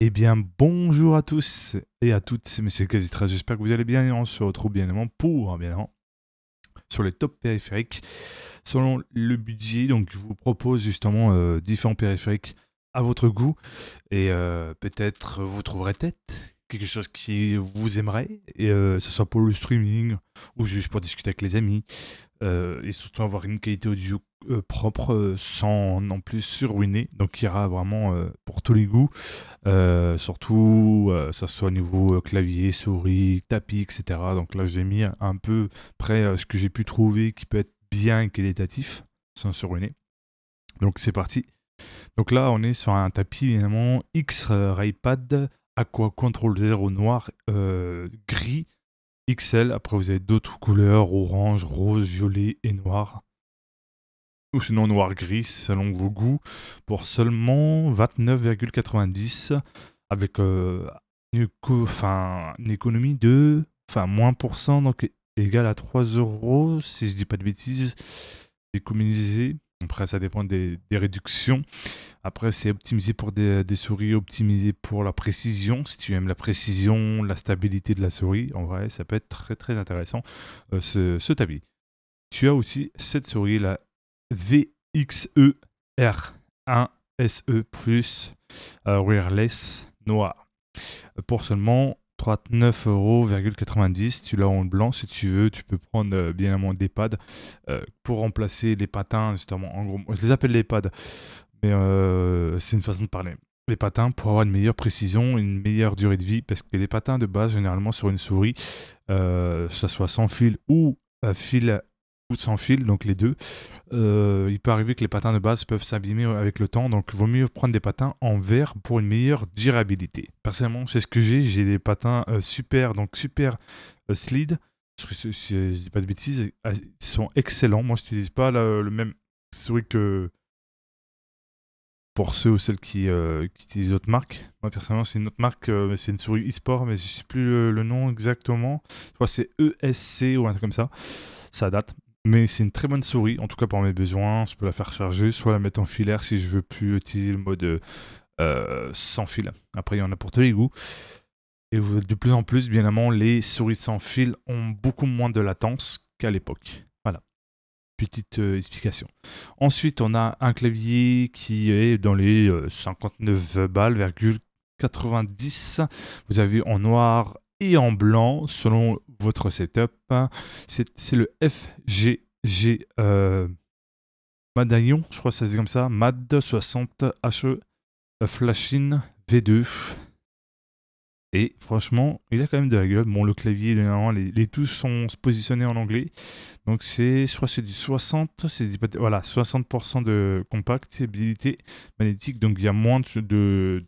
Eh bien, bonjour à tous et à toutes, c'est Monsieur Casitra. J'espère que vous allez bien et on se retrouve bien évidemment pour bien évidemment, sur les top périphériques selon le budget. Donc, je vous propose justement différents périphériques à votre goût et peut-être vous trouverez peut-être quelque chose qui vous aimerait, et ce soit pour le streaming ou juste pour discuter avec les amis, et surtout avoir une qualité audio propre, sans non plus se ruiner, donc qui ira vraiment pour tous les goûts, surtout ça soit au niveau clavier, souris, tapis, etc. Donc là j'ai mis un peu près ce que j'ai pu trouver qui peut être bien et qualitatif sans se ruiner. Donc c'est parti. Donc là on est sur un tapis évidemment X-Raypad Aqua Control 0 noir, gris XL. Après vous avez d'autres couleurs, orange, rose, violet et noir, ou sinon noir-gris selon vos goûts, pour seulement 29,90, avec une économie de moins pour cent, donc égal à 3 euros, si je dis pas de bêtises, économisé. Après, ça dépend des réductions. Après, c'est optimisé pour des souris, optimisé pour la précision. Si tu aimes la précision, la stabilité de la souris, en vrai, ça peut être très très intéressant, ce tapis. Tu as aussi cette souris, la VXE-R1SE Plus Wireless Noir, pour seulement 39,90 €. Tu l'as en blanc. Si tu veux, tu peux prendre bien évidemment des pads pour remplacer les patins, justement. En gros, je les appelle les pads, mais c'est une façon de parler. Les patins pour avoir une meilleure précision, une meilleure durée de vie, parce que les patins de base, généralement sur une souris, ça soit sans fil ou fil ou sans fil, donc les deux, il peut arriver que les patins de base peuvent s'abîmer avec le temps, donc il vaut mieux prendre des patins en verre pour une meilleure durabilité. Personnellement, c'est ce que j'ai des patins super, donc super slide. Je dis pas de bêtises, ils sont excellents. Moi, je n'utilise pas le même souris que pour ceux ou celles qui utilisent d'autres marques. Moi, personnellement, c'est une autre marque, c'est une souris e-sport, mais je ne sais plus le nom exactement. Je crois que c'est ESC ou un truc comme ça. Ça date. Mais c'est une très bonne souris, en tout cas pour mes besoins. Je peux la faire charger, soit la mettre en filaire si je veux plus utiliser le mode sans fil. Après, il y en a pour tous les goûts. Et de plus en plus, bien évidemment, les souris sans fil ont beaucoup moins de latence qu'à l'époque. Voilà, petite explication. Ensuite, on a un clavier qui est dans les 59 balles,90. Vous avez en noir et en blanc selon votre setup. C'est le FGG Madaillon, je crois que ça se dit comme ça, MAD 60 HE Flashin V2. Et franchement, il a quand même de la gueule. Bon, le clavier, les touches sont positionnés en anglais. Donc je crois que c'est du 60, voilà, 60% de compactabilité magnétique. Donc il y a moins de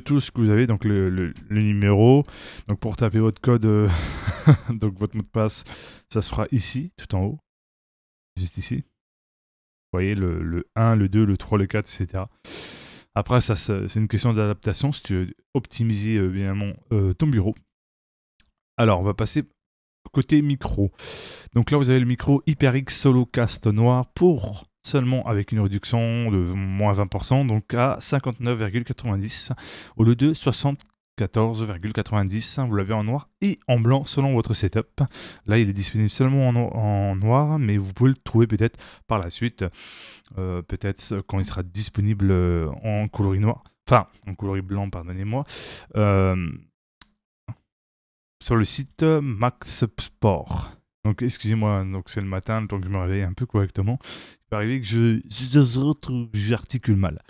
touches que vous avez. Donc le numéro. Donc pour taper votre code, donc votre mot de passe, ça se fera ici, tout en haut. Juste ici. Vous voyez, le 1, le 2, le 3, le 4, etc. Après, ça, c'est une question d'adaptation si tu veux optimiser évidemment ton bureau. Alors, on va passer côté micro. Donc là, vous avez le micro HyperX Solocast noir pour seulement avec une réduction de moins 20%, donc à 59,90 au lieu de 74,90. Vous l'avez en noir et en blanc selon votre setup. Là, il est disponible seulement en noir, mais vous pouvez le trouver peut-être par la suite, peut-être quand il sera disponible en coloris noir, enfin en coloris blanc, pardonnez-moi, sur le site Max Sport. Donc excusez-moi, donc c'est le matin, donc je me réveille un peu correctement. Il peut arriver que j'articule mal.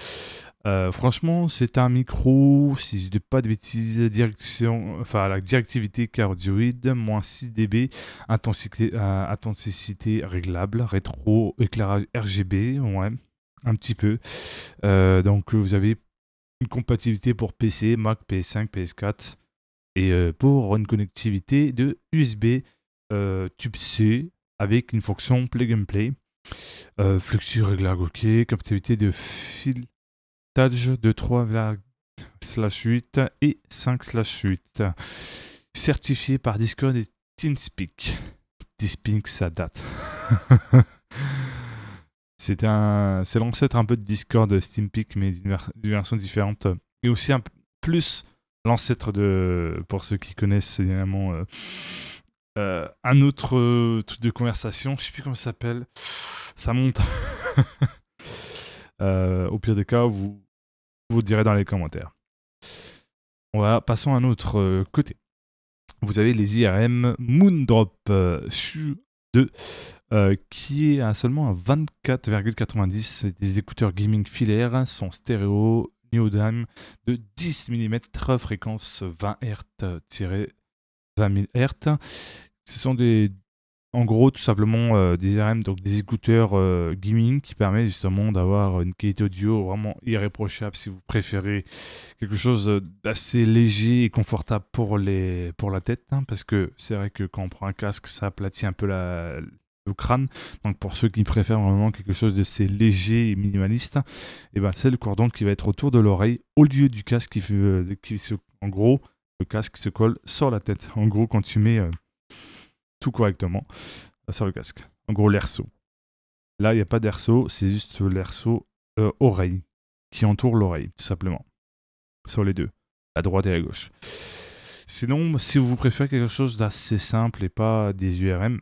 Franchement, c'est un micro, si je ne dis pas de bêtises, la directivité cardioïde, moins 6 dB, intensité réglable, rétro, éclairage RGB, ouais, un petit peu. Donc vous avez une compatibilité pour PC, Mac, PS5, PS4, et pour une connectivité de USB Type C avec une fonction plug and play. Fluxus réglable, ok. Compatibilité de filetage de 3/8 et 5/8. Certifié par Discord et TeamSpeak. TeamSpeak, ça date. C'est l'ancêtre un peu de Discord, Steampeak, mais d'une version différente. Et aussi plus l'ancêtre de, pour ceux qui connaissent évidemment, un autre truc de conversation, je sais plus comment ça s'appelle, ça monte. Au pire des cas, vous direz dans les commentaires. Passons à un autre côté. Vous avez les IRM Moondrop SHU 2 qui est seulement à 24,90. C'est des écouteurs gaming filaires, son stéréo néodyme de 10 mm, fréquence 20 Hz-20 000 Hz. Ce sont en gros tout simplement des IRM, donc des écouteurs gaming qui permettent justement d'avoir une qualité audio vraiment irréprochable si vous préférez quelque chose d'assez léger et confortable pour la tête, hein, parce que c'est vrai que quand on prend un casque ça aplatit un peu le crâne, donc pour ceux qui préfèrent vraiment quelque chose d'assez léger et minimaliste, et ben c'est le cordon qui va être autour de l'oreille au lieu du casque en gros le casque se colle sur la tête, en gros quand tu mets tout correctement sur le casque. En gros, l'airceau. Là, il n'y a pas d'airceau, c'est juste l'airceau oreille qui entoure l'oreille, tout simplement. Sur les deux, à droite et à gauche. Sinon, si vous préférez quelque chose d'assez simple et pas des URM,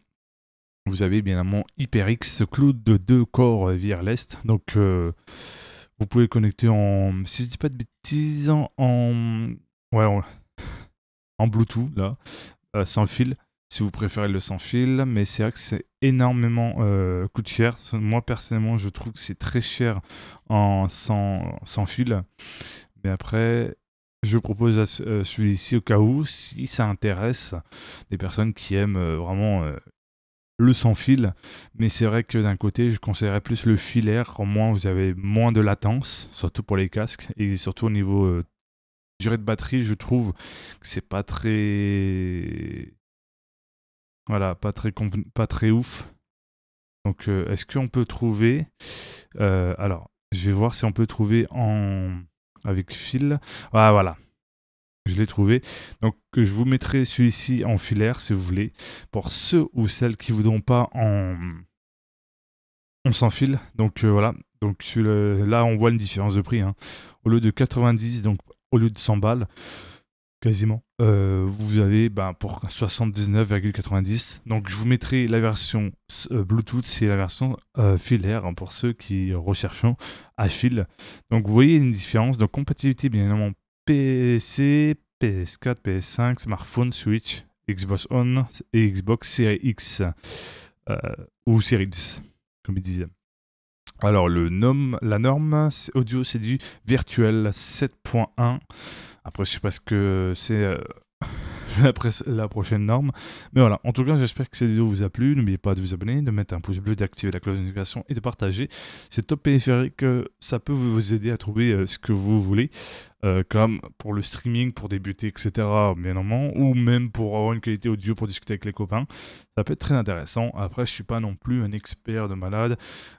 vous avez bien évidemment HyperX Cloud de 2 corps wireless. Donc, vous pouvez connecter si je dis pas de bêtises, en Bluetooth, là, sans fil. Si vous préférez le sans fil, mais c'est vrai que c'est énormément coûte cher. Moi personnellement, je trouve que c'est très cher sans fil. Mais après, je propose celui-ci au cas où, si ça intéresse des personnes qui aiment vraiment le sans fil. Mais c'est vrai que d'un côté, je conseillerais plus le filaire. Au moins, vous avez moins de latence, surtout pour les casques, et surtout au niveau durée de batterie, je trouve que c'est pas très voilà, pas très ouf. Donc, est-ce qu'on peut trouver... alors, je vais voir si on peut trouver avec fil. Ah, voilà, je l'ai trouvé. Donc, je vous mettrai celui-ci en filaire, si vous voulez. Pour ceux ou celles qui ne voudront pas on sans fil. Donc, voilà. Donc, là, on voit une différence de prix. Hein. Au lieu de 90, donc au lieu de 100 balles, quasiment. Vous avez pour 79,90. Donc je vous mettrai la version Bluetooth, c'est la version filaire hein, pour ceux qui recherchent à fil. Donc vous voyez une différence. Donc compatibilité bien évidemment PC, PS4, PS5, smartphone, Switch, Xbox One et Xbox Series X ou Series X, comme il disait. Alors la norme audio c'est du virtuel 7.1. Après, je sais pas ce que c'est la prochaine norme. Mais voilà, en tout cas, j'espère que cette vidéo vous a plu. N'oubliez pas de vous abonner, de mettre un pouce bleu, d'activer la cloche de notification et de partager. C'est top périphérique, ça peut vous aider à trouver ce que vous voulez. Comme pour le streaming, pour débuter, etc. Bien évidemment, ou même pour avoir une qualité audio pour discuter avec les copains. Ça peut être très intéressant. Après, je suis pas non plus un expert de malade.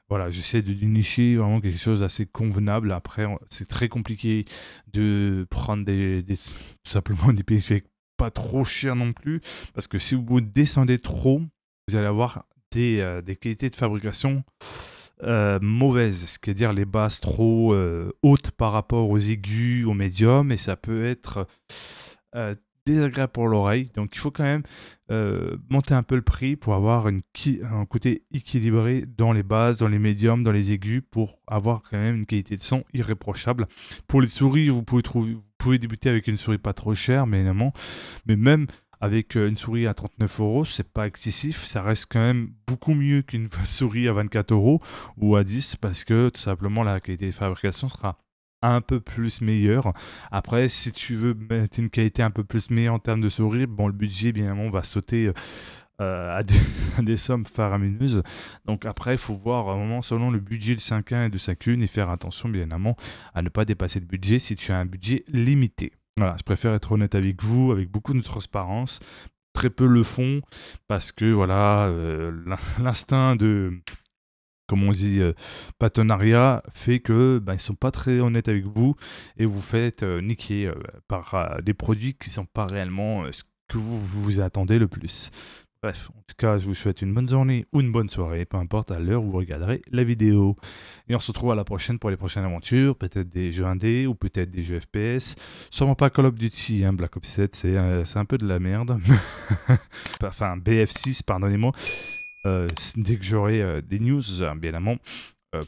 Voilà, j'essaie de nicher vraiment quelque chose d'assez convenable. Après, c'est très compliqué de prendre tout simplement des périphériques pas trop chers non plus. Parce que si vous descendez trop, vous allez avoir des qualités de fabrication mauvaises, c'est-à-dire les basses trop hautes par rapport aux aigus, aux médiums, et ça peut être désagréable pour l'oreille. Donc il faut quand même monter un peu le prix pour avoir un côté équilibré dans les basses, dans les médiums, dans les aigus, pour avoir quand même une qualité de son irréprochable. Pour les souris, vous pouvez débuter avec une souris pas trop chère, mais évidemment, mais même avec une souris à 39 €, c'est pas excessif, ça reste quand même beaucoup mieux qu'une souris à 24 € ou à 10 parce que tout simplement la qualité de fabrication sera un peu plus meilleure. Après, si tu veux mettre une qualité un peu plus meilleure en termes de souris, bon, le budget, bien évidemment, va sauter à des sommes faramineuses. Donc après, il faut voir à un moment selon le budget de 5.1 et de 5.1 et faire attention, bien évidemment, à ne pas dépasser le budget si tu as un budget limité. Voilà, je préfère être honnête avec vous, avec beaucoup de transparence. Très peu le font parce que voilà, l'instinct de, comme on dit, partenariat fait que ils sont pas très honnêtes avec vous et vous faites niquer par des produits qui sont pas réellement ce que vous attendez le plus. Bref, en tout cas, je vous souhaite une bonne journée ou une bonne soirée, peu importe à l'heure où vous regarderez la vidéo. Et on se retrouve à la prochaine pour les prochaines aventures, peut-être des jeux indés ou peut-être des jeux FPS. Sûrement pas Call of Duty, hein, Black Ops 7, c'est un peu de la merde. Enfin, BF6, pardonnez-moi. Dès que j'aurai des news, bien évidemment,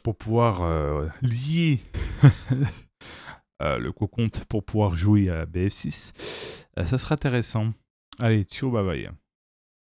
pour pouvoir lier le co-compte pour pouvoir jouer à BF6, ça sera intéressant. Allez, ciao, bye bye.